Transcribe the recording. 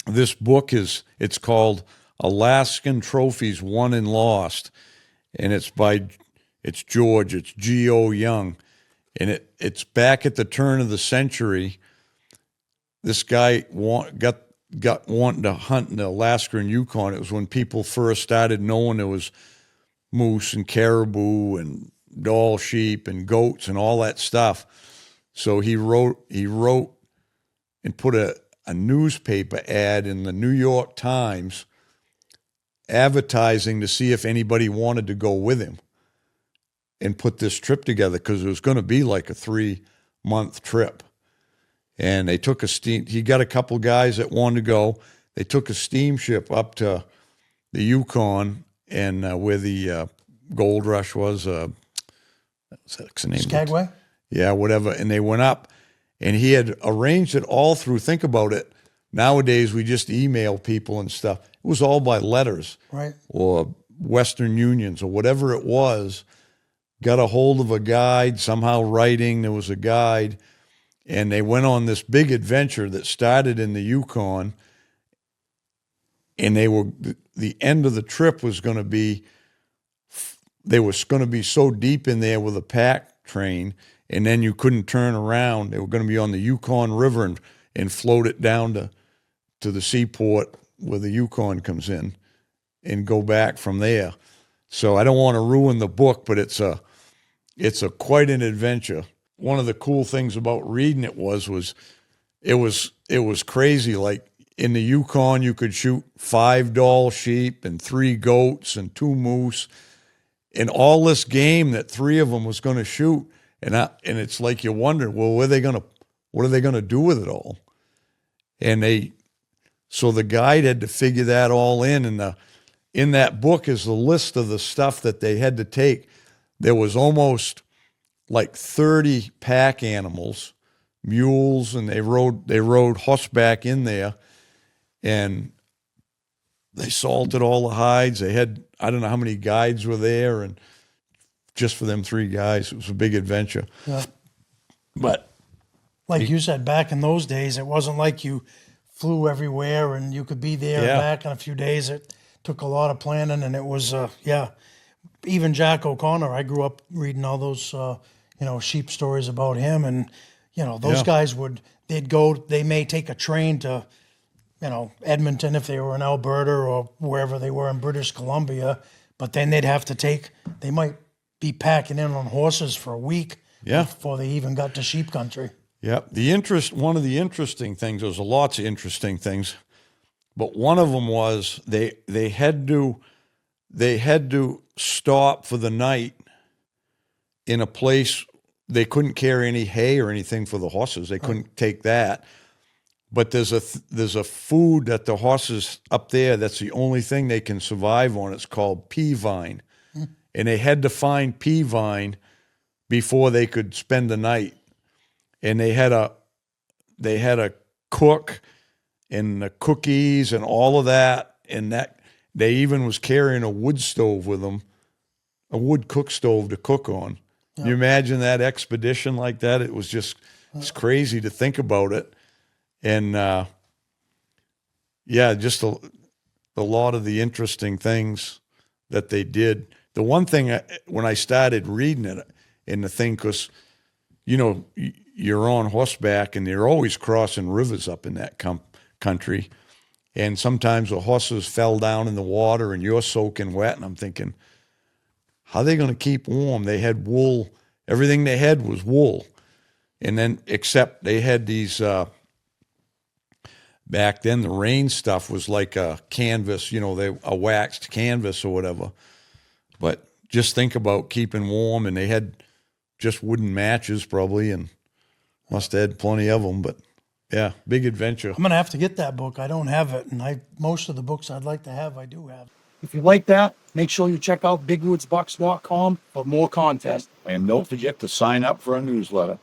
this book it's called Alaskan Trophies Won and Lost, and it's George, it's G.O. Young, and it's back at the turn of the century. This guy got wanting to hunt in Alaska and Yukon. It was when people first started knowing there was moose and caribou and dall sheep and goats and all that stuff. So he wrote and put a newspaper ad in the New York Times advertising to see if anybody wanted to go with him and put this trip together, because it was going to be like a 3-month trip. And they took he got a couple guys that wanted to go. They took a steamship up to the Yukon and where the gold rush was. What's the name? Skagway? Yeah, whatever. And they went up, and he had arranged it all through. Think about it. Nowadays, we just email people and stuff. It was all by letters, right? Or Western Unions or whatever it was. Got a hold of a guide, somehow writing. There was a guide. And they went on this big adventure that started in the Yukon, and the end of the trip was going to be, they was going to be so deep in there with a pack train, and then you couldn't turn around. They were going to be on the Yukon River and float it down to the seaport where the Yukon comes in and go back from there. So I don't want to ruin the book, but it's quite an adventure. One of the cool things about reading it was it was crazy. Like in the Yukon, you could shoot 5 dall sheep and 3 goats and 2 moose, and all this game that 3 of them was going to shoot. And it's like you wonder, well, what are they going to do with it all? And so the guide had to figure that all in. And in that book is the list of the stuff that they had to take. There was almost like 30 pack animals, mules, and they rode horseback in there, and they salted all the hides. They had, I don't know how many guides were there, and just for them 3 guys, it was a big adventure. Yeah. But like you said, back in those days, it wasn't like you flew everywhere and you could be there and back in a few days. It took a lot of planning, and it was, even Jack O'Connor, I grew up reading all those, sheep stories about him. And, those guys they may take a train to, Edmonton if they were in Alberta or wherever they were in British Columbia, but then they might be packing in on horses for a week before they even got to sheep country. Yeah. One of the interesting things, there's lots of interesting things, but one of them was they had to stop for the night in a place. They couldn't carry any hay or anything for the horses. They couldn't take that. But there's a food that the horses up there, that's the only thing they can survive on. It's called pea vine. And they had to find pea vine before they could spend the night. And they had a cook and the cookies and all of that. And that they even was carrying a wood stove with them, a wood cook stove to cook on. Can you imagine that expedition like that? It was it's crazy to think about it. And, just a lot of the interesting things that they did. The one thing, when I started reading it in the thing, because, you're on horseback and they're always crossing rivers up in that country. And sometimes the horses fell down in the water and you're soaking wet. And I'm thinking, how are they going to keep warm? They had wool. Everything they had was wool. And then, except they had these, back then the rain stuff was like a canvas, a waxed canvas or whatever. But just think about keeping warm, and they had just wooden matches probably, and must have had plenty of them. But yeah, big adventure. I'm going to have to get that book. I don't have it, and most of the books I'd like to have, I do have. If you like that, make sure you check out bigwoodsbucks.com for more content. And don't forget to sign up for our newsletter.